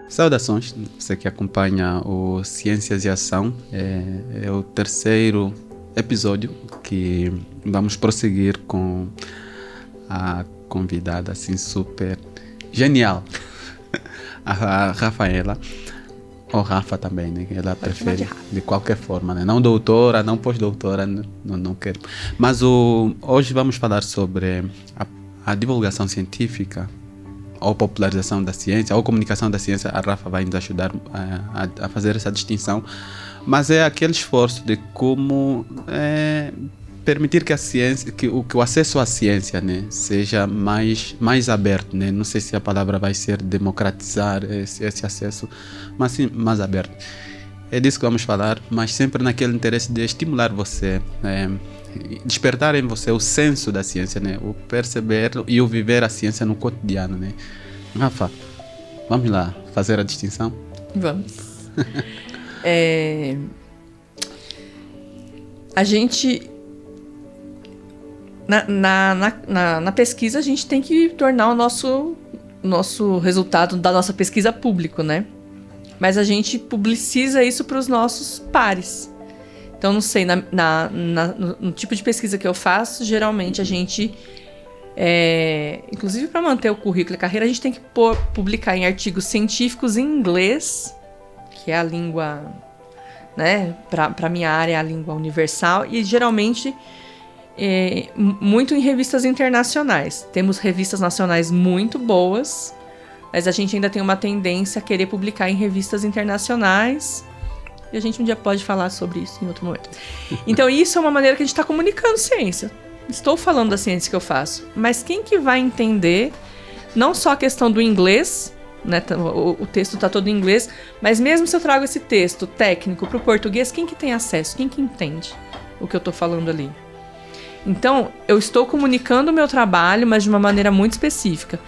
Saudações, você que acompanha o Ciências e Ação, é o terceiro episódio que vamos prosseguir com a convidada assim super genial, a Rafaela, ou Rafa também, né? Ela prefere de qualquer forma, né? Não doutora, não pós-doutora, não quero. Mas hoje vamos falar sobre a divulgação científica, ou popularização da ciência, ou comunicação da ciência. A Rafa vai nos ajudar a fazer essa distinção, mas é aquele esforço de como permitir que a ciência, que o acesso à ciência, né, seja mais aberto, né? Não sei se a palavra vai ser democratizar esse acesso, mas sim mais aberto. É disso que vamos falar, mas sempre naquele interesse de estimular você, despertar em você o senso da ciência, né? O perceber e o viver a ciência no cotidiano, né? Rafa, vamos lá fazer a distinção? Vamos. A gente na pesquisa a gente tem que tornar o nosso resultado da nossa pesquisa público, né? Mas a gente publiciza isso para os nossos pares. Então, não sei, no tipo de pesquisa que eu faço, geralmente a gente, inclusive para manter o currículo e a carreira, a gente tem que publicar em artigos científicos em inglês, que é a língua, né, para a minha área, é a língua universal, e geralmente muito em revistas internacionais. Temos revistas nacionais muito boas, mas a gente ainda tem uma tendência a querer publicar em revistas internacionais. E a gente um dia pode falar sobre isso em outro momento. Então, isso é uma maneira que a gente está comunicando ciência. Estou falando da ciência que eu faço. Mas quem que vai entender, não só a questão do inglês, né? O texto está todo em inglês, mas mesmo se eu trago esse texto técnico para o português, quem que tem acesso? Quem que entende o que eu estou falando ali? Então, eu estou comunicando o meu trabalho, mas de uma maneira muito específica.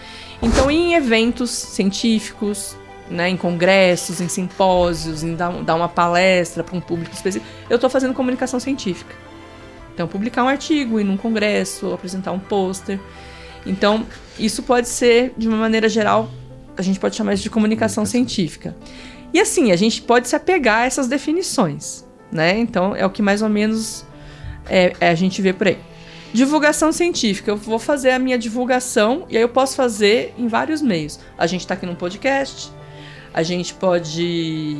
Então, em eventos científicos, né, em congressos, em simpósios, em dar uma palestra para um público específico, eu estou fazendo comunicação científica. Então, publicar um artigo, ir num congresso, apresentar um pôster. Então, isso pode ser, de uma maneira geral, a gente pode chamar isso de comunicação científica. E assim, a gente pode se apegar a essas definições, né? Então, é o que mais ou menos a gente vê por aí. Divulgação científica, eu vou fazer a minha divulgação e aí eu posso fazer em vários meios. A gente está aqui num podcast, a gente pode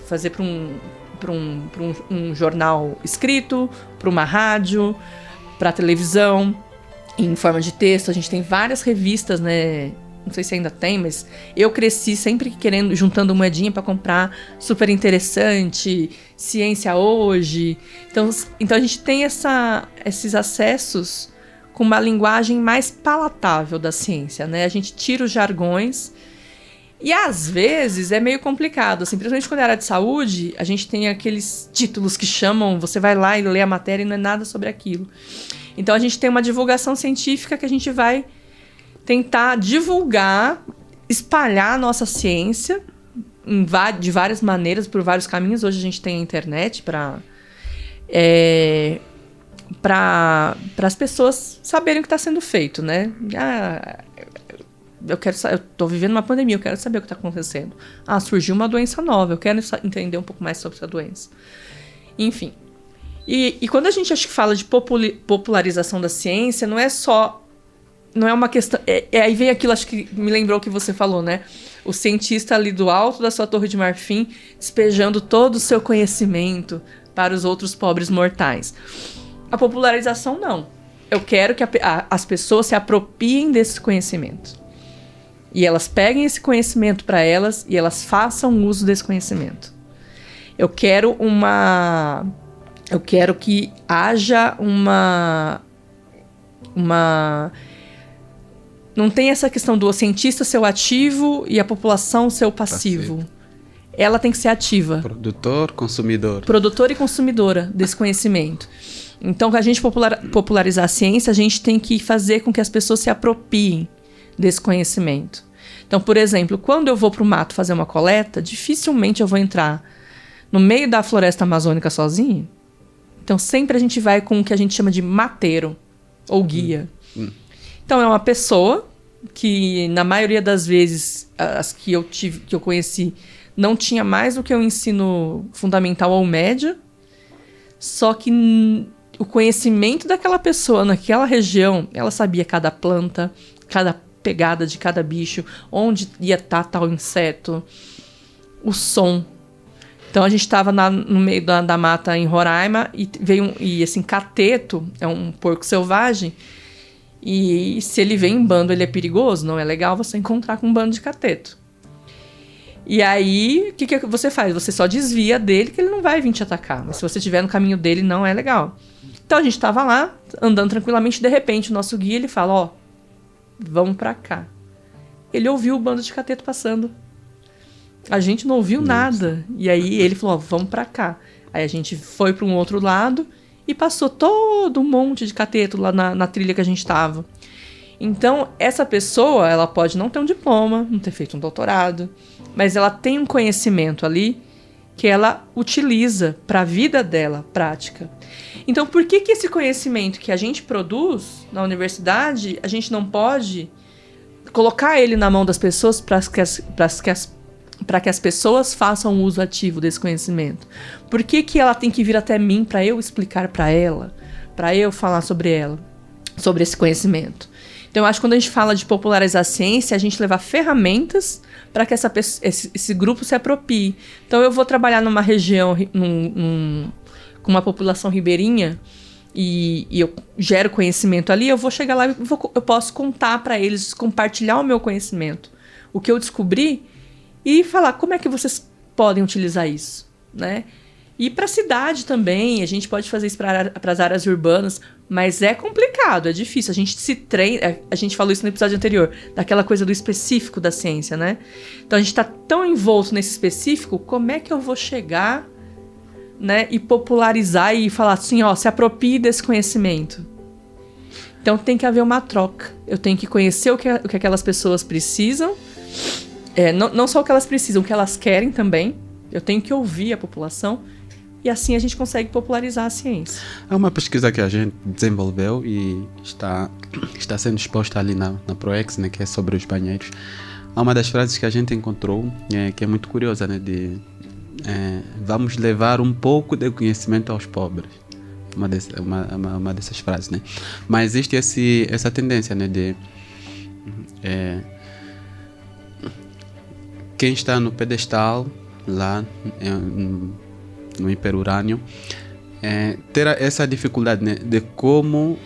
fazer para um jornal escrito, para uma rádio, para televisão, em forma de texto. A gente tem várias revistas, né? Não sei se ainda tem, mas eu cresci sempre juntando moedinha para comprar Super Interessante, Ciência Hoje. Então a gente tem esses acessos com uma linguagem mais palatável da ciência, né? A gente tira os jargões. E às vezes é meio complicado, assim, principalmente quando é área de saúde, a gente tem aqueles títulos que chamam, você vai lá e lê a matéria e não é nada sobre aquilo. Então a gente tem uma divulgação científica que a gente vai tentar divulgar, espalhar a nossa ciência de várias maneiras, por vários caminhos. Hoje a gente tem a internet para as pessoas saberem o que está sendo feito, né? Eu estou vivendo uma pandemia, eu quero saber o que está acontecendo. Surgiu uma doença nova, eu quero entender um pouco mais sobre essa doença. Enfim. E quando a gente acho que fala de popularização da ciência, não é uma questão... aí vem aquilo, acho que me lembrou o que você falou, né? O cientista ali do alto da sua torre de marfim, despejando todo o seu conhecimento para os outros pobres mortais. A popularização, não. Eu quero que as pessoas se apropriem desse conhecimento. E elas peguem esse conhecimento para elas e elas façam uso desse conhecimento. Eu quero que haja uma não tem essa questão do cientista ser o ativo e a população ser o passivo. Ela tem que ser ativa. Produtor e consumidora desse conhecimento. Então, para a gente popularizar a ciência, a gente tem que fazer com que as pessoas se apropriem desse conhecimento. Então, por exemplo, quando eu vou para o mato fazer uma coleta, dificilmente eu vou entrar no meio da floresta amazônica sozinho. Então, sempre a gente vai com o que a gente chama de mateiro ou guia. Então, é uma pessoa que, na maioria das vezes, as que eu conheci, não tinha mais do que o ensino fundamental ou médio, só que o conhecimento daquela pessoa naquela região, ela sabia cada planta, cada pegada de cada bicho, onde ia estar tal inseto, o som. Então a gente estava no meio da mata em Roraima e veio assim, cateto, é um porco selvagem, e se ele vem em bando, ele é perigoso, não é legal você encontrar com um bando de cateto. E aí, o que você faz? Você só desvia dele, que ele não vai vir te atacar. Mas se você estiver no caminho dele, não é legal. Então a gente estava lá, andando tranquilamente, de repente o nosso guia, ele fala, ó, vamos pra cá. Ele ouviu o bando de cateto passando. A gente não ouviu nada. E aí ele falou, ó, vamos pra cá. Aí a gente foi para um outro lado e passou todo um monte de cateto lá na trilha que a gente estava. Então, essa pessoa, ela pode não ter um diploma, não ter feito um doutorado, mas ela tem um conhecimento ali que ela utiliza para a vida dela, prática. Então, por que esse conhecimento que a gente produz na universidade, a gente não pode colocar ele na mão das pessoas para que as pessoas façam uso ativo desse conhecimento? Por que ela tem que vir até mim para eu explicar para ela, para eu falar sobre ela, sobre esse conhecimento? Então, eu acho que quando a gente fala de popularizar a ciência, a gente levar ferramentas para que esse grupo se aproprie. Então, eu vou trabalhar numa região com uma população ribeirinha e eu gero conhecimento ali, eu vou chegar lá e eu posso contar para eles, compartilhar o meu conhecimento, o que eu descobri, e falar como é que vocês podem utilizar isso, né? E para a cidade também, a gente pode fazer isso para as áreas urbanas, mas é complicado, é difícil. A gente se treina, a gente falou isso no episódio anterior, daquela coisa do específico da ciência, né? Então a gente está tão envolto nesse específico, como é que eu vou chegar, né, e popularizar e falar assim, ó, se aproprie desse conhecimento? Então tem que haver uma troca. Eu tenho que conhecer o que aquelas pessoas precisam, não só o que elas precisam, o que elas querem também. Eu tenho que ouvir a população. E assim a gente consegue popularizar a ciência. É uma pesquisa que a gente desenvolveu e está sendo exposta ali na ProEx, né, que é sobre os banheiros. Há uma das frases que a gente encontrou, que é muito curiosa, né, vamos levar um pouco de conhecimento aos pobres. Uma dessas frases, né? Mas existe essa tendência, né, de quem está no pedestal lá no hiperurânio, ter essa dificuldade, né, de como,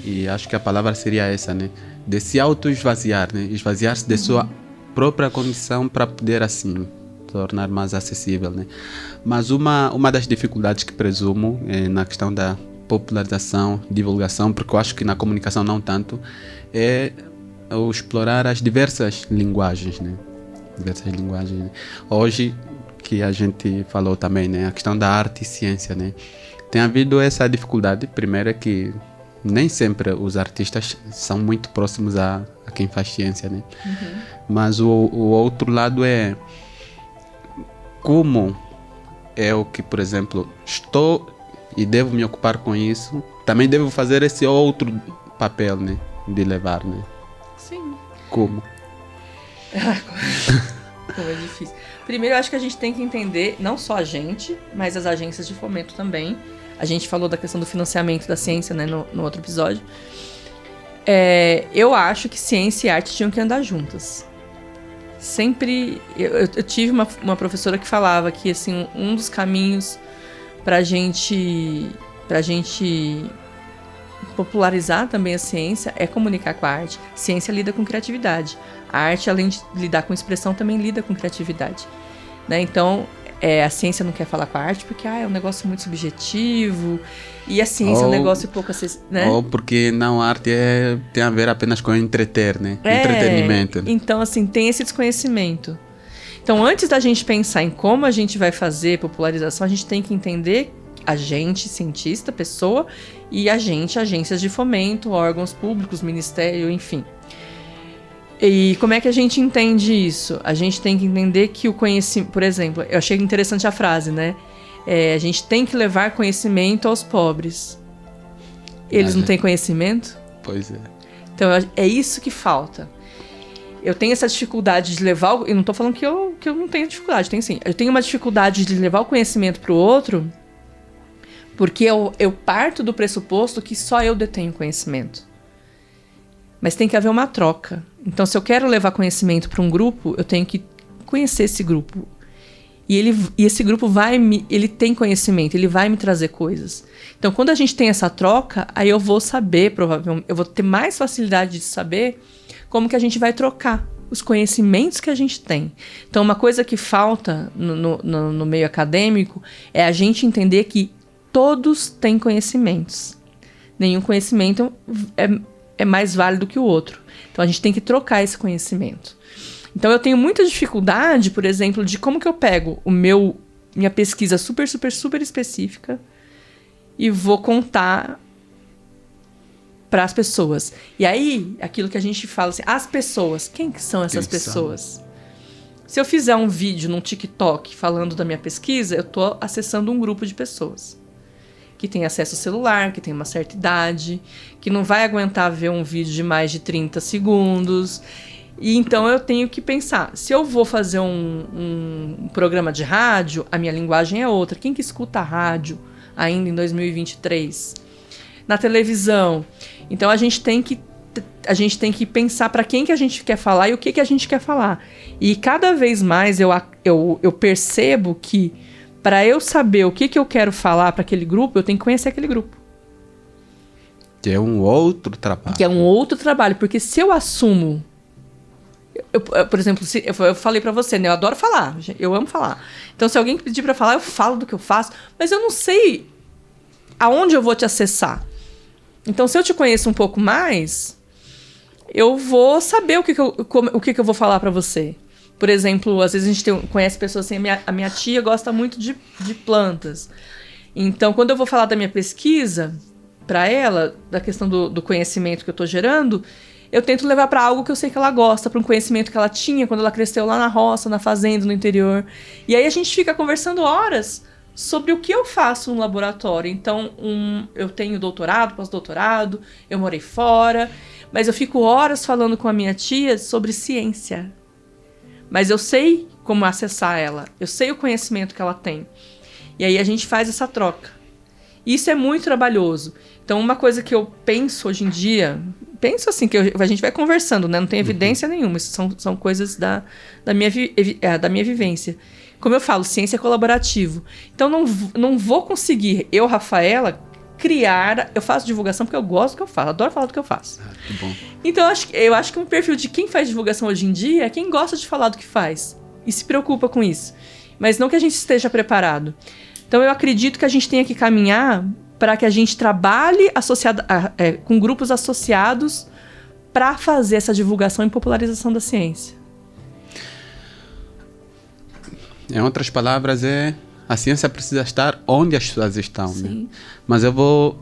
e acho que a palavra seria essa, né, de se auto-esvaziar, né, esvaziar-se de sua própria condição para poder assim tornar mais acessível, né. Mas uma das dificuldades que presumo na questão da popularização, divulgação, porque eu acho que na comunicação não tanto, é o explorar as diversas linguagens, né, Hoje, que a gente falou também, né, a questão da arte e ciência, né, tem havido essa dificuldade. Primeiro é que nem sempre os artistas são muito próximos a quem faz ciência, né, mas o outro lado é como eu que, por exemplo, estou e devo me ocupar com isso, também devo fazer esse outro papel, né, de levar, né. Sim. Como? Como é difícil. Primeiro, eu acho que a gente tem que entender, não só a gente, mas as agências de fomento também. A gente falou da questão do financiamento da ciência, né, no outro episódio. Eu acho que ciência e arte tinham que andar juntas. Sempre... Eu tive uma professora que falava que, assim, um dos caminhos pra gente popularizar também a ciência é comunicar com a arte. Ciência lida com criatividade. A arte, além de lidar com expressão, também lida com criatividade, né? Então, a ciência não quer falar com a arte porque é um negócio muito subjetivo, e a ciência é um negócio pouco acessível, né? Ou porque não, a arte tem a ver apenas com entreter, né? Entretenimento. Então, assim, tem esse desconhecimento. Então, antes da gente pensar em como a gente vai fazer popularização, a gente tem que entender a gente, cientista, pessoa, e a gente, agências de fomento, órgãos públicos, ministério, enfim. E como é que a gente entende isso? A gente tem que entender que o conhecimento... Por exemplo, eu achei interessante a frase, né? A gente tem que levar conhecimento aos pobres. Eles não têm conhecimento? Pois é. Então, é isso que falta. Eu tenho essa dificuldade de levar... Eu não tô falando que eu não tenho dificuldade, tenho sim. Eu tenho uma dificuldade de levar o conhecimento pro outro, porque eu parto do pressuposto que só eu detenho conhecimento. Mas tem que haver uma troca. Então, se eu quero levar conhecimento para um grupo, eu tenho que conhecer esse grupo. E esse grupo ele tem conhecimento, ele vai me trazer coisas. Então, quando a gente tem essa troca, aí eu vou saber, provavelmente, eu vou ter mais facilidade de saber como que a gente vai trocar os conhecimentos que a gente tem. Então, uma coisa que falta no meio acadêmico é a gente entender que todos têm conhecimentos. Nenhum conhecimento é mais válido que o outro. Então, a gente tem que trocar esse conhecimento. Então, eu tenho muita dificuldade, por exemplo, de como que eu pego minha pesquisa super, super, super específica e vou contar para as pessoas. E aí, aquilo que a gente fala assim, as pessoas, quem que são essas pessoas? Se eu fizer um vídeo num TikTok falando da minha pesquisa, eu estou acessando um grupo de pessoas que tem acesso ao celular, que tem uma certa idade, que não vai aguentar ver um vídeo de mais de 30 segundos. E então eu tenho que pensar, se eu vou fazer um programa de rádio, a minha linguagem é outra. Quem que escuta rádio ainda em 2023? Na televisão. Então a gente tem que pensar para quem que a gente quer falar e o que a gente quer falar. E cada vez mais eu percebo que para eu saber o que eu quero falar para aquele grupo, eu tenho que conhecer aquele grupo. Que é um outro trabalho. Que é um outro trabalho, porque se eu assumo... por exemplo, eu falei pra você, né? Eu adoro falar, eu amo falar. Então, se alguém pedir pra falar, eu falo do que eu faço, mas eu não sei aonde eu vou te acessar. Então, se eu te conheço um pouco mais, eu vou saber o que eu vou falar pra você. Por exemplo, às vezes a gente conhece pessoas assim, a minha tia gosta muito de plantas. Então, quando eu vou falar da minha pesquisa pra ela, da questão do conhecimento que eu tô gerando, eu tento levar para algo que eu sei que ela gosta, para um conhecimento que ela tinha quando ela cresceu lá na roça, na fazenda, no interior. E aí a gente fica conversando horas sobre o que eu faço no laboratório. Então, eu tenho doutorado, pós-doutorado, eu morei fora, mas eu fico horas falando com a minha tia sobre ciência. Mas eu sei como acessar ela, eu sei o conhecimento que ela tem. E aí a gente faz essa troca. Isso é muito trabalhoso. Então, uma coisa que eu penso hoje em dia... Penso assim, que a gente vai conversando, né? Não tem evidência nenhuma. Isso são coisas da minha vivência. Como eu falo, ciência é colaborativo. Então, não vou conseguir, eu, Rafaela, criar... Eu faço divulgação porque eu gosto do que eu faço. Adoro falar do que eu faço. Que bom. Então, eu acho que um perfil de quem faz divulgação hoje em dia é quem gosta de falar do que faz. E se preocupa com isso. Mas não que a gente esteja preparado. Então, eu acredito que a gente tenha que caminhar para que a gente trabalhe com grupos associados para fazer essa divulgação e popularização da ciência. Em outras palavras, a ciência precisa estar onde as pessoas estão. Sim. Né? Mas eu vou,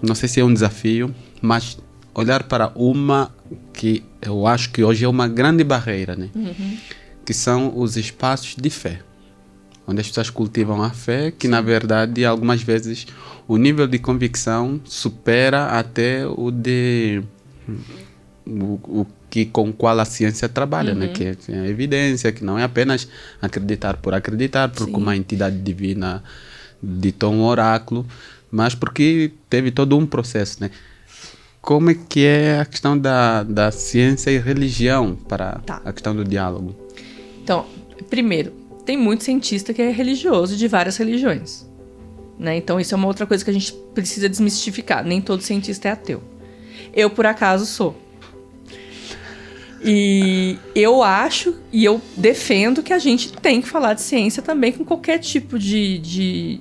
não sei se é um desafio, mas olhar para uma que eu acho que hoje é uma grande barreira, né? Uhum. Que são os espaços de fé. Onde as pessoas cultivam a fé, que na verdade, algumas vezes, o nível de convicção supera até o com o qual a ciência trabalha, né? Que é a evidência, que não é apenas acreditar, porque uma entidade divina ditou um oráculo, mas porque teve todo um processo, né? Como é que é a questão da ciência e religião para a questão do diálogo? Então, primeiro, tem muito cientista que é religioso de várias religiões, né? Então, isso é uma outra coisa que a gente precisa desmistificar. Nem todo cientista é ateu. Eu, por acaso, sou. E eu acho e eu defendo que a gente tem que falar de ciência também com qualquer tipo de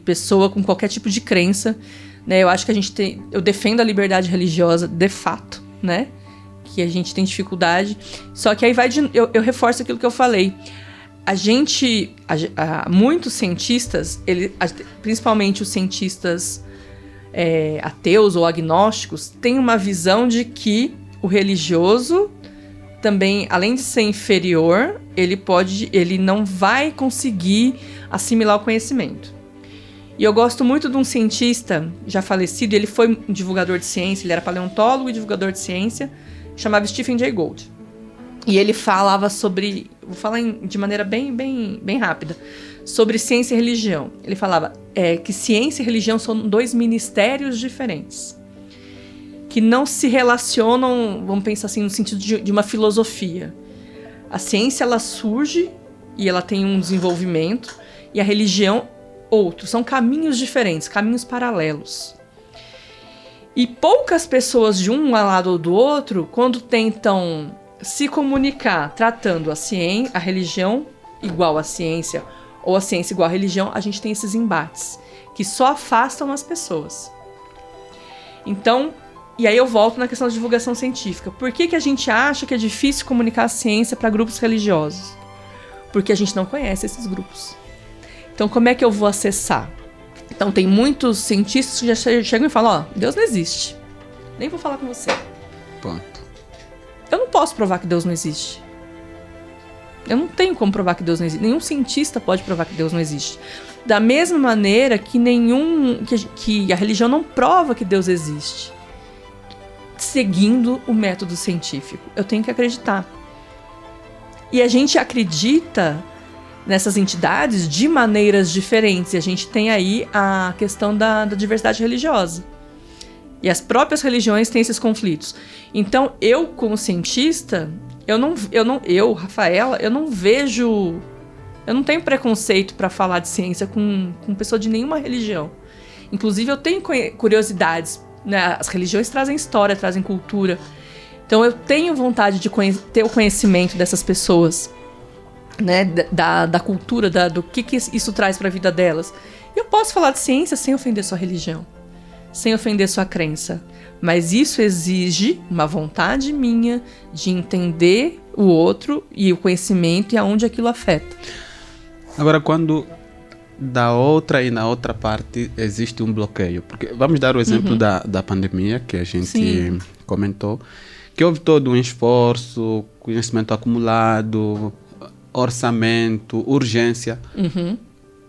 pessoa, com qualquer tipo de crença, né? Eu acho que eu defendo a liberdade religiosa de fato, né? Que a gente tem dificuldade. Só que aí eu reforço aquilo que eu falei. Muitos cientistas, principalmente os cientistas ateus ou agnósticos, têm uma visão de que o religioso também, além de ser inferior, ele não vai conseguir assimilar o conhecimento. E eu gosto muito de um cientista já falecido, ele foi um divulgador de ciência, ele era paleontólogo e divulgador de ciência, chamava Stephen Jay Gould. E ele falava sobre, vou falar de maneira bem rápida, sobre ciência e religião. Ele falava que ciência e religião são 2 ministérios diferentes, que não se relacionam, vamos pensar assim, no sentido de uma filosofia. A ciência, ela surge e ela tem um desenvolvimento, e a religião, outro. São caminhos diferentes, caminhos paralelos. E poucas pessoas de um lado ou do outro, quando tentam se comunicar tratando a religião igual à ciência, ou a ciência igual à religião, a gente tem esses embates, que só afastam as pessoas. Então, e aí eu volto na questão da divulgação científica. Por que a gente acha que é difícil comunicar a ciência para grupos religiosos? Porque a gente não conhece esses grupos. Então, como é que eu vou acessar? Então, tem muitos cientistas que já chegam e falam, Deus não existe. Nem vou falar com você. Ponto. Eu não posso provar que Deus não existe. Eu não tenho como provar que Deus não existe. Nenhum cientista pode provar que Deus não existe. Da mesma maneira que que a religião não prova que Deus existe. Seguindo o método científico. Eu tenho que acreditar. E a gente acredita nessas entidades de maneiras diferentes. E a gente tem aí a questão da diversidade religiosa. E as próprias religiões têm esses conflitos. Então, eu, como cientista, Rafaela, eu não vejo... Eu não tenho preconceito para falar de ciência com pessoa de nenhuma religião. Inclusive, eu tenho curiosidades, né? As religiões trazem história, trazem cultura. Então, eu tenho vontade de ter o conhecimento dessas pessoas, né? Da cultura, do que isso traz para a vida delas. E eu posso falar de ciência sem ofender sua religião, sem ofender sua crença. Mas isso exige uma vontade minha de entender o outro e o conhecimento e aonde aquilo afeta. Agora, quando da outra e na outra parte existe um bloqueio, porque vamos dar o exemplo da pandemia que a gente comentou, que houve todo um esforço, conhecimento acumulado, orçamento, urgência.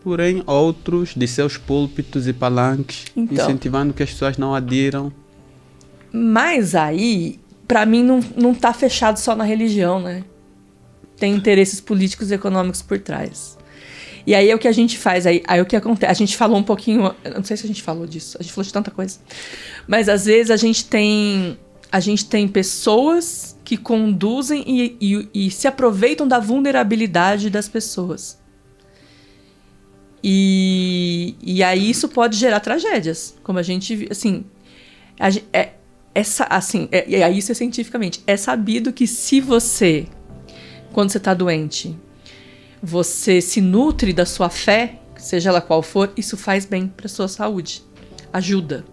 Porém, outros de seus púlpitos e palanques, incentivando que as pessoas não adiram. Mas aí, para mim, não tá fechado só na religião, né? Tem interesses políticos e econômicos por trás. E aí é o que a gente faz, aí o que acontece, a gente falou um pouquinho, não sei se a gente falou disso, a gente falou de tanta coisa, mas às vezes a gente tem pessoas que conduzem e se aproveitam da vulnerabilidade das pessoas. E aí isso pode gerar tragédias, como a gente, assim, isso é cientificamente, é sabido que se você, quando você está doente, você se nutre da sua fé, seja ela qual for, isso faz bem para sua saúde, ajuda.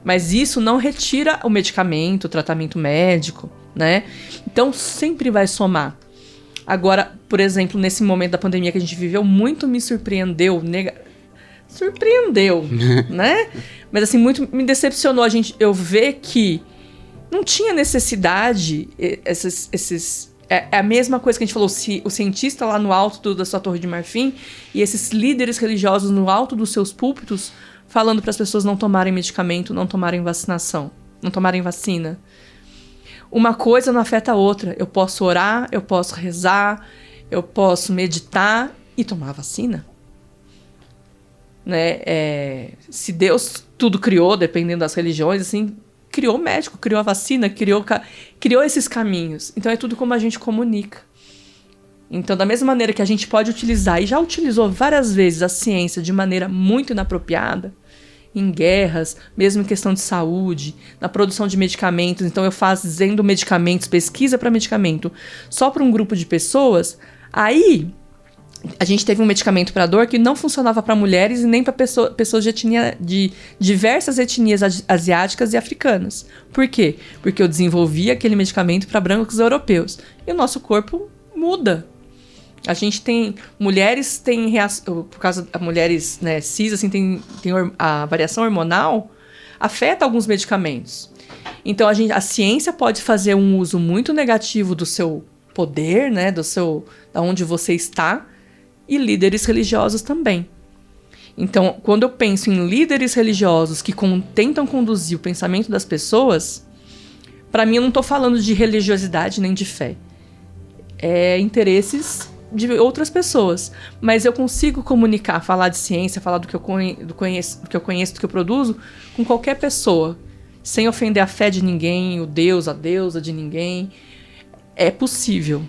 Mas isso não retira o medicamento, o tratamento médico, né? Então sempre vai somar. Agora, por exemplo, nesse momento da pandemia que a gente viveu, muito me surpreendeu, né? Mas assim, muito me decepcionou eu ver que não tinha necessidade, é a mesma coisa que a gente falou, o cientista lá no alto da sua torre de marfim e esses líderes religiosos no alto dos seus púlpitos falando para as pessoas não tomarem medicamento, não tomarem vacinação, não tomarem vacina. Uma coisa não afeta a outra. Eu posso orar, eu posso rezar, eu posso meditar e tomar vacina. Né? Se Deus tudo criou, dependendo das religiões, assim, criou o médico, criou a vacina, criou esses caminhos. Então é tudo como a gente comunica. Então, da mesma maneira que a gente pode utilizar, e já utilizou várias vezes a ciência de maneira muito inapropriada, em guerras, mesmo em questão de saúde, na produção de medicamentos. Então, eu fazendo medicamentos, pesquisa para medicamento, só para um grupo de pessoas. Aí, a gente teve um medicamento para dor que não funcionava para mulheres e nem para pessoas de diversas etnias asiáticas e africanas. Por quê? Porque eu desenvolvi aquele medicamento para brancos europeus. E o nosso corpo muda. A gente tem... Mulheres têm reação... Por causa das mulheres, né, cis, assim, tem a variação hormonal afeta alguns medicamentos. Então, a ciência pode fazer um uso muito negativo do seu poder, né, da onde você está, e líderes religiosos também. Então, quando eu penso em líderes religiosos que tentam conduzir o pensamento das pessoas, para mim eu não estou falando de religiosidade nem de fé. É interesses de outras pessoas. Mas eu consigo comunicar, falar de ciência, falar do que eu conheço, do que eu produzo, com qualquer pessoa, sem ofender a fé de ninguém, o Deus, a deusa de ninguém. É possível.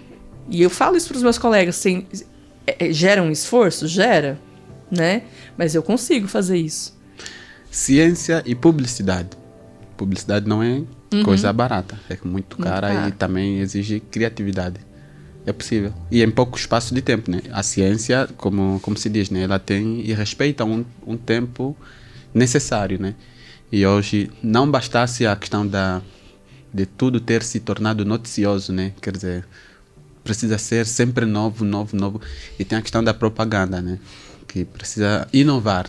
E eu falo isso para os meus colegas. Gera um esforço? Gera, né? Mas eu consigo fazer isso. Ciência e publicidade. Publicidade não é coisa barata. É muito cara e também exige criatividade. É possível. E em pouco espaço de tempo, né? A ciência, como se diz, né? Ela tem e respeita um tempo necessário, né? E hoje não bastasse a questão de tudo ter se tornado noticioso, né? Quer dizer, precisa ser sempre novo. E tem a questão da propaganda, né? Que precisa inovar.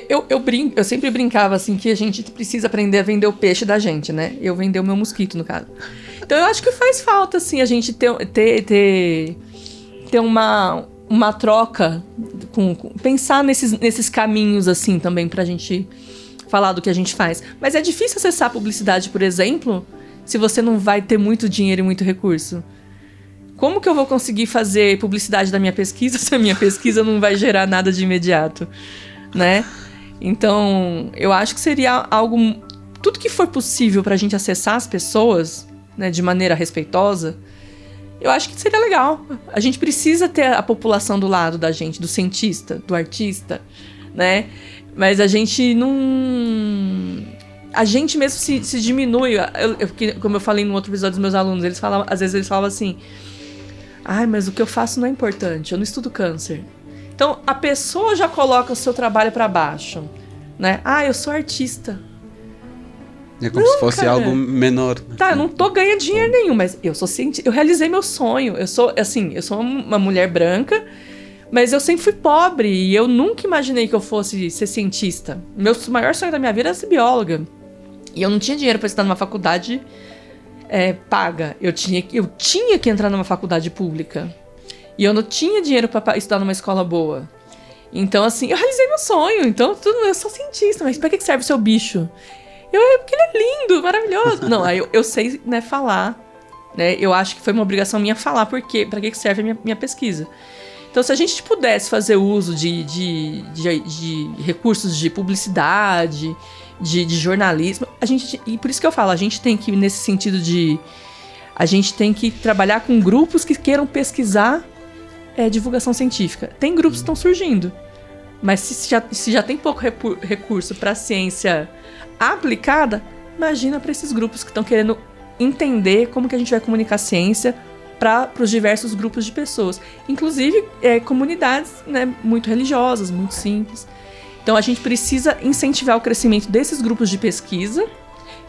Eu sempre brincava assim que a gente precisa aprender a vender o peixe da gente, né? Eu vender o meu mosquito, no caso. Então eu acho que faz falta, assim, a gente ter uma troca, pensar nesses caminhos, assim, também pra gente falar do que a gente faz. Mas é difícil acessar a publicidade, por exemplo, se você não vai ter muito dinheiro e muito recurso. Como que eu vou conseguir fazer publicidade da minha pesquisa se a minha pesquisa não vai gerar nada de imediato, né? Então, eu acho que seria algo... Tudo que for possível pra gente acessar as pessoas, né, de maneira respeitosa, eu acho que seria legal. A gente precisa ter a população do lado da gente, do cientista, do artista, né? Mas a gente não... A gente mesmo se diminui. Como eu falei no outro episódio dos meus alunos, às vezes eles falavam assim... Ai, mas o que eu faço não é importante, eu não estudo câncer. Então, a pessoa já coloca o seu trabalho pra baixo, né? Ah, eu sou artista. É como se fosse algo menor. Tá, eu não tô ganhando dinheiro nenhum, mas eu sou cientista, eu realizei meu sonho. Eu sou uma mulher branca, mas eu sempre fui pobre e eu nunca imaginei que eu fosse ser cientista. Meu maior sonho da minha vida era ser bióloga. E eu não tinha dinheiro pra estudar numa faculdade paga. Eu tinha que entrar numa faculdade pública. E eu não tinha dinheiro pra estudar numa escola boa. Então, assim, eu realizei meu sonho. Então, eu sou cientista, mas pra que serve o seu bicho? Porque ele é lindo, maravilhoso. Não, aí eu sei, né, falar. Né? Eu acho que foi uma obrigação minha falar pra que serve a minha pesquisa. Então, se a gente pudesse fazer uso de recursos de publicidade, de jornalismo, e por isso que eu falo, a gente tem que, nesse sentido a gente tem que trabalhar com grupos que queiram pesquisar divulgação científica. Tem grupos que estão surgindo, mas se já tem pouco recurso para a ciência aplicada, imagina para esses grupos que estão querendo entender como que a gente vai comunicar ciência para os diversos grupos de pessoas, inclusive comunidades, né, muito religiosas, muito simples. Então a gente precisa incentivar o crescimento desses grupos de pesquisa,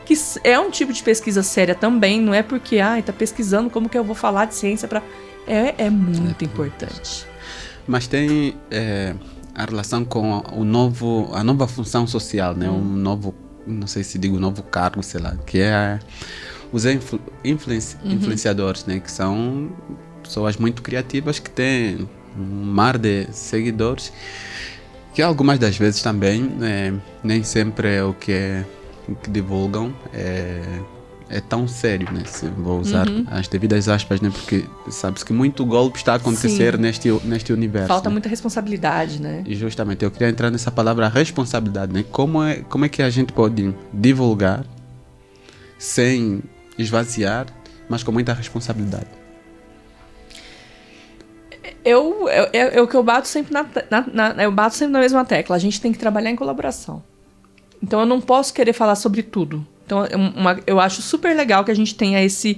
que é um tipo de pesquisa séria também, não é porque tá pesquisando como que eu vou falar de ciência para... É muito importante. Mas tem a relação com a nova função social, né? Um novo, não sei se digo novo cargo, sei lá, que é os influenciadores, né? Que são pessoas muito criativas que têm um mar de seguidores, que algumas das vezes também nem sempre o que divulgam é tão sério, né? Se vou usar as devidas aspas, né? Porque sabe-se que muito golpe está a acontecer neste universo. Falta, né, muita responsabilidade, né? E justamente, eu queria entrar nessa palavra responsabilidade, né? Como é que a gente pode divulgar sem esvaziar, mas com muita responsabilidade? O que eu bato sempre eu bato sempre na mesma tecla. A gente tem que trabalhar em colaboração. Então eu não posso querer falar sobre tudo. Então eu acho super legal que a gente tenha esse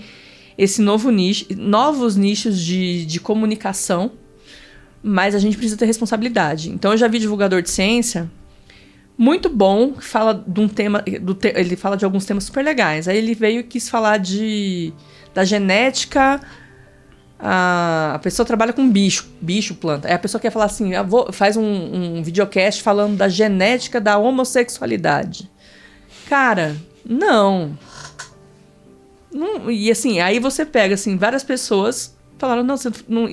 novo nicho, novos nichos de comunicação, mas a gente precisa ter responsabilidade. Então eu já vi divulgador de ciência muito bom, que fala de um tema, ele fala de alguns temas super legais. Aí ele veio e quis falar da genética. A pessoa trabalha com bicho, planta. Aí a pessoa quer falar assim, faz um videocast falando da genética da homossexualidade. Cara, não. E assim, aí você pega assim, várias pessoas falaram, não, você não...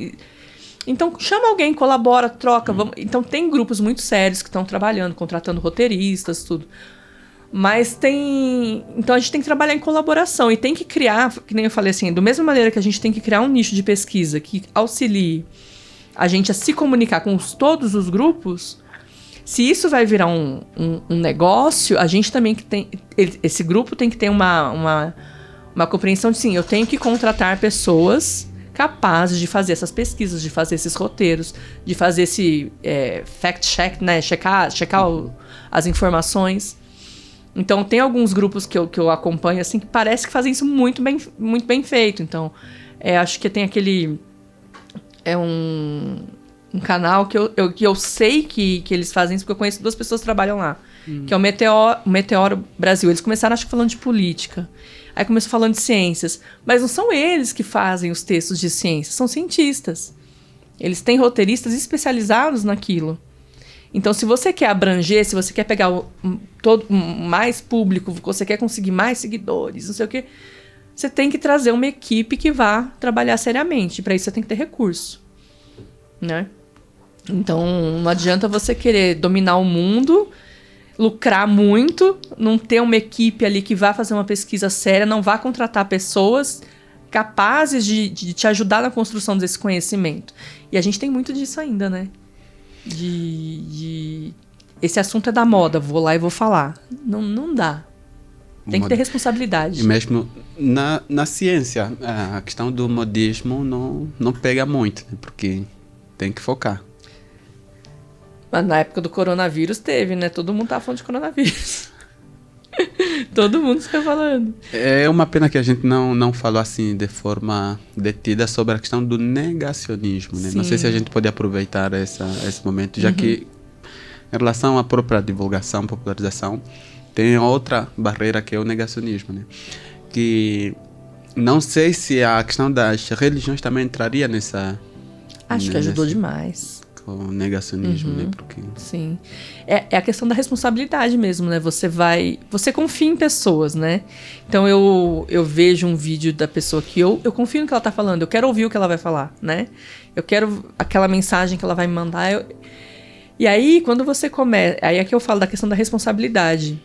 Então, chama alguém, colabora, troca. Vamos... Então, tem grupos muito sérios que estão trabalhando, contratando roteiristas, tudo. Mas tem... Então, a gente tem que trabalhar em colaboração. E tem que criar, que nem eu falei assim, da mesma maneira que a gente tem que criar um nicho de pesquisa que auxilie a gente a se comunicar com todos os grupos, se isso vai virar um negócio, a gente também que tem... Esse grupo tem que ter uma compreensão de, sim, eu tenho que contratar pessoas capazes de fazer essas pesquisas, de fazer esses roteiros, de fazer esse fact-check, né? Checar as informações. Então, tem alguns grupos que eu acompanho, assim, que parece que fazem isso muito bem feito. Então, acho que tem aquele... um canal que eu sei que eles fazem isso, porque eu conheço 2 pessoas que trabalham lá. Que é o Meteoro Brasil. Eles começaram, acho que, falando de política. Aí começou falando de ciências. Mas não são eles que fazem os textos de ciências, são cientistas. Eles têm roteiristas especializados naquilo. Então, se você quer abranger, se você quer pegar mais público, você quer conseguir mais seguidores, não sei o quê, você tem que trazer uma equipe que vá trabalhar seriamente. Para isso, você tem que ter recurso, né? Então, não adianta você querer dominar o mundo, lucrar muito, não ter uma equipe ali que vá fazer uma pesquisa séria, não vá contratar pessoas capazes de te ajudar na construção desse conhecimento. E a gente tem muito disso ainda, né? Esse assunto é da moda, vou lá e vou falar. Não dá. Tem que ter responsabilidade. E mesmo na ciência, a questão do modismo não pega muito, né? Porque tem que focar. Mas na época do coronavírus teve, né? Todo mundo tava falando de coronavírus. Todo mundo está falando. É uma pena que a gente não falou assim de forma detida sobre a questão do negacionismo, né? Não sei se a gente pode aproveitar esse momento, já que em relação à própria divulgação, popularização, tem outra barreira que é o negacionismo, né? Que não sei se a questão das religiões também entraria nessa... Acho que ajudou demais. O negacionismo, né? Porque... Sim. É a questão da responsabilidade mesmo, né? Você confia em pessoas, né? Então eu vejo um vídeo da pessoa que eu confio no que ela tá falando, eu quero ouvir o que ela vai falar, né? Eu quero aquela mensagem que ela vai me mandar. E aí, quando você começa... Aí é que eu falo da questão da responsabilidade.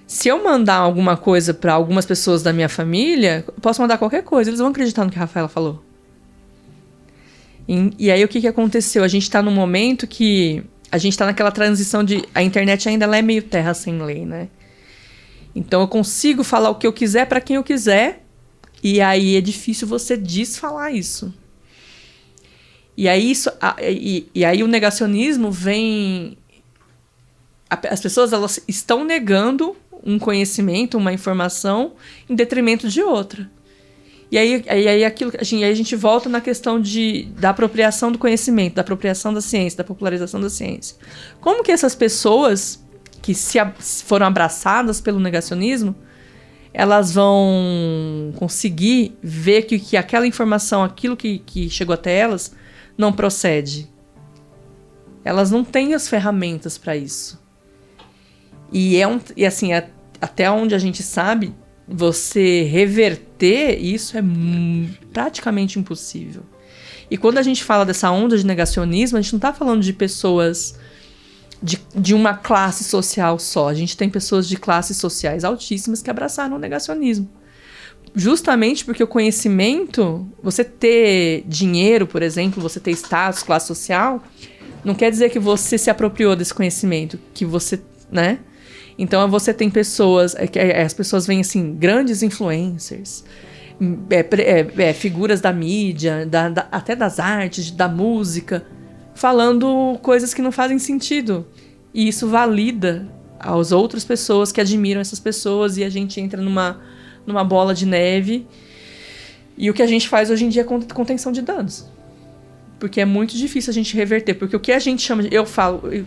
Se eu mandar alguma coisa para algumas pessoas da minha família, eu posso mandar qualquer coisa, eles vão acreditar no que a Rafaela falou. E aí o que aconteceu? A gente tá num momento que a gente tá naquela transição de... A internet ainda ela é meio terra sem lei, né? Então eu consigo falar o que eu quiser para quem eu quiser, e aí é difícil você desfalar isso. E aí, e aí o negacionismo vem... As pessoas elas estão negando um conhecimento, uma informação, em detrimento de outra. E aí a gente volta na questão da apropriação do conhecimento, da apropriação da ciência, da popularização da ciência. Como que essas pessoas que foram abraçadas pelo negacionismo, elas vão conseguir ver que aquela informação, aquilo que chegou até elas, não procede? Elas não têm as ferramentas para isso. E assim, até onde a gente sabe, você reverter isso é praticamente impossível. E quando a gente fala dessa onda de negacionismo, a gente não está falando de pessoas de uma classe social só. A gente tem pessoas de classes sociais altíssimas que abraçaram o negacionismo. Justamente porque o conhecimento, você ter dinheiro, por exemplo, você ter status, classe social, não quer dizer que você se apropriou desse conhecimento, que você, né? Então você tem pessoas, as pessoas veem assim, grandes influencers, figuras da mídia, até das artes, da música, falando coisas que não fazem sentido. E isso valida as outras pessoas que admiram essas pessoas, e a gente entra numa bola de neve. E o que a gente faz hoje em dia é contenção de danos. Porque é muito difícil a gente reverter. Porque o que a gente chama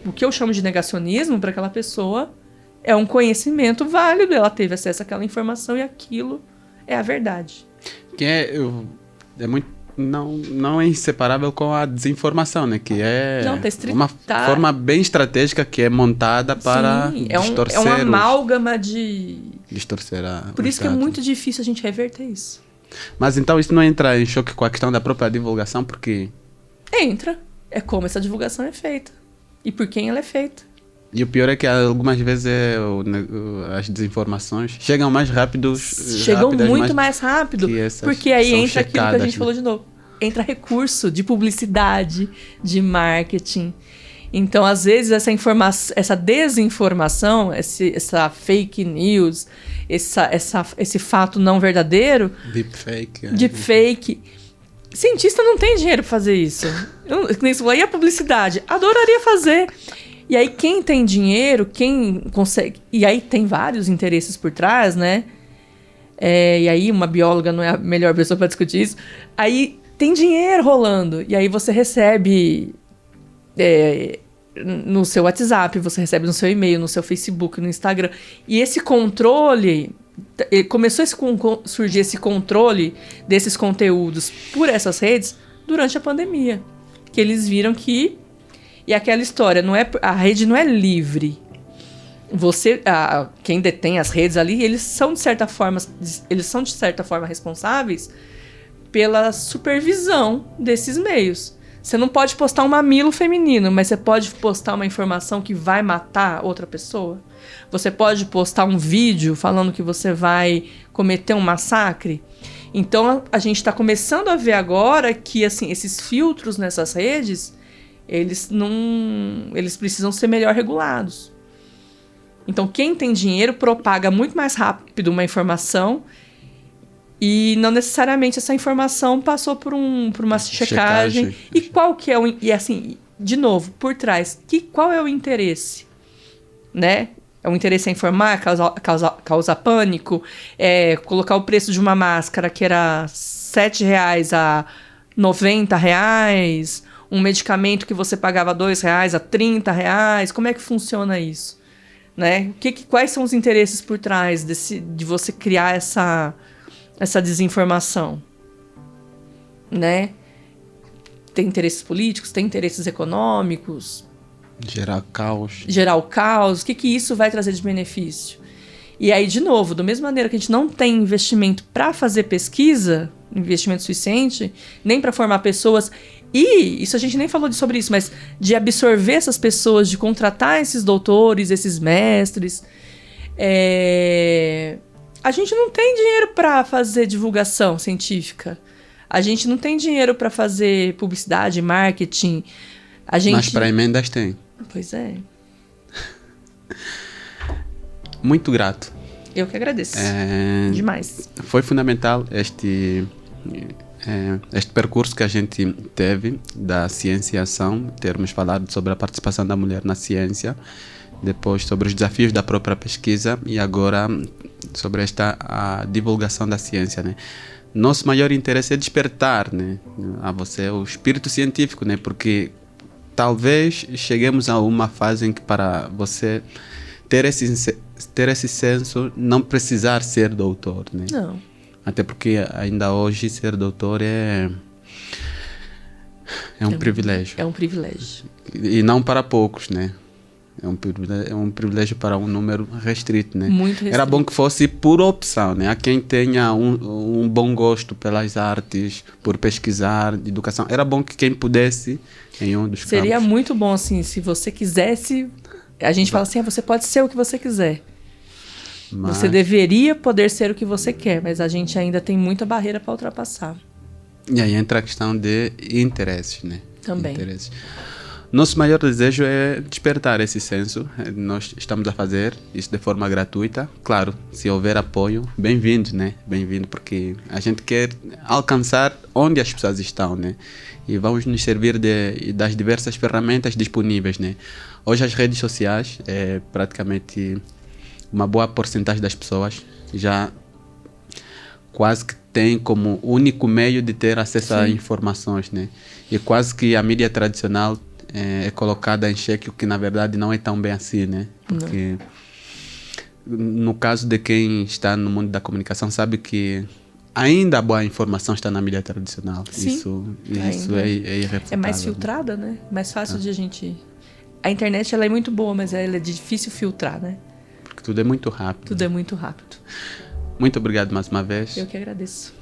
o que eu chamo de negacionismo para aquela pessoa é um conhecimento válido, ela teve acesso àquela informação e aquilo é a verdade. Que é muito, não é inseparável com a desinformação, né? Que é uma forma bem estratégica que é montada para distorcer. É uma amálgama de... Distorcer a... Por isso que é muito difícil a gente reverter isso. Mas então isso não entra em choque com a questão da própria divulgação, porque Entra. É como essa divulgação é feita. E por quem ela é feita. E o pior é que algumas vezes as desinformações chegam mais rápidas. Chegam muito mais rápido. Porque aí entra aquilo que a gente falou de novo. Entra recurso de publicidade, de marketing. Então, às vezes, essa desinformação, essa fake news, esse fato não verdadeiro... Deepfake. Cientista não tem dinheiro para fazer isso. E a publicidade? Adoraria fazer. E aí, quem tem dinheiro, quem consegue... E aí, tem vários interesses por trás, né? E aí, uma bióloga não é a melhor pessoa para discutir isso. Aí, tem dinheiro rolando. E aí, você recebe... no seu WhatsApp, você recebe no seu e-mail, no seu Facebook, no Instagram. E esse controle... Começou a surgir esse controle desses conteúdos por essas redes durante a pandemia. Que eles viram que... E aquela história, a rede não é livre. Quem detém as redes ali, eles são de certa forma responsáveis pela supervisão desses meios. Você não pode postar um mamilo feminino, mas você pode postar uma informação que vai matar outra pessoa. Você pode postar um vídeo falando que você vai cometer um massacre. Então, a gente está começando a ver agora que assim, esses filtros nessas redes, eles precisam ser melhor regulados. Então, quem tem dinheiro propaga muito mais rápido uma informação e não necessariamente essa informação passou por uma checagem. E qual que é o... E assim, de novo, por trás, qual é o interesse? Né? O interesse é informar, causar pânico, colocar o preço de uma máscara que era R$7 a R$90, um medicamento que você pagava R$2 a R$30. Como é que funciona isso? Né? Quais são os interesses por trás de você criar essa desinformação? Né? Tem interesses políticos, tem interesses econômicos. Gerar caos. O que isso vai trazer de benefício? E aí, de novo, da mesma maneira que a gente não tem investimento para fazer pesquisa, investimento suficiente, nem para formar pessoas, e isso a gente nem falou sobre isso, mas de absorver essas pessoas, de contratar esses doutores, esses mestres, a gente não tem dinheiro para fazer divulgação científica. A gente não tem dinheiro para fazer publicidade, marketing. Mas para emendas tem. Pois é. Muito grato. Eu que agradeço. Demais. Foi fundamental este percurso que a gente teve da ciência e ação, termos falado sobre a participação da mulher na ciência, depois sobre os desafios da própria pesquisa e agora sobre a divulgação da ciência, né? Nosso maior interesse é despertar, né, a você o espírito científico, né, porque talvez cheguemos a uma fase em que para você ter esse senso não precisar ser doutor, né? Não. Até porque ainda hoje ser doutor é um privilégio. É um privilégio. E não para poucos, né? É um privilégio para um número restrito, né? Muito restrito. Era bom que fosse por opção, né? A quem tenha um bom gosto pelas artes, por pesquisar, educação. Era bom que quem pudesse em um dos campos. Seria muito bom, assim, se você quisesse... A gente fala assim, você pode ser o que você quiser. Mas... Você deveria poder ser o que você quer, mas a gente ainda tem muita barreira para ultrapassar. E aí entra a questão de interesses, né? Também. Interesses. Nosso maior desejo é despertar esse senso. Nós estamos a fazer isso de forma gratuita. Claro, se houver apoio, bem-vindo, né? Bem-vindo, porque a gente quer alcançar onde as pessoas estão, né? E vamos nos servir das diversas ferramentas disponíveis, né? Hoje as redes sociais, praticamente uma boa porcentagem das pessoas já quase que tem como único meio de ter acesso a informações, né? E quase que a mídia tradicional é colocada em xeque, o que na verdade não é tão bem assim, né? Porque no caso de quem está no mundo da comunicação sabe que ainda a boa informação está na mídia tradicional. Sim, isso é irrefutável. É mais filtrada, né? Mais fácil de a gente... A internet ela é muito boa, mas ela é difícil filtrar, né? Porque tudo é muito rápido. Tudo é muito rápido. Muito obrigado mais uma vez. Eu que agradeço.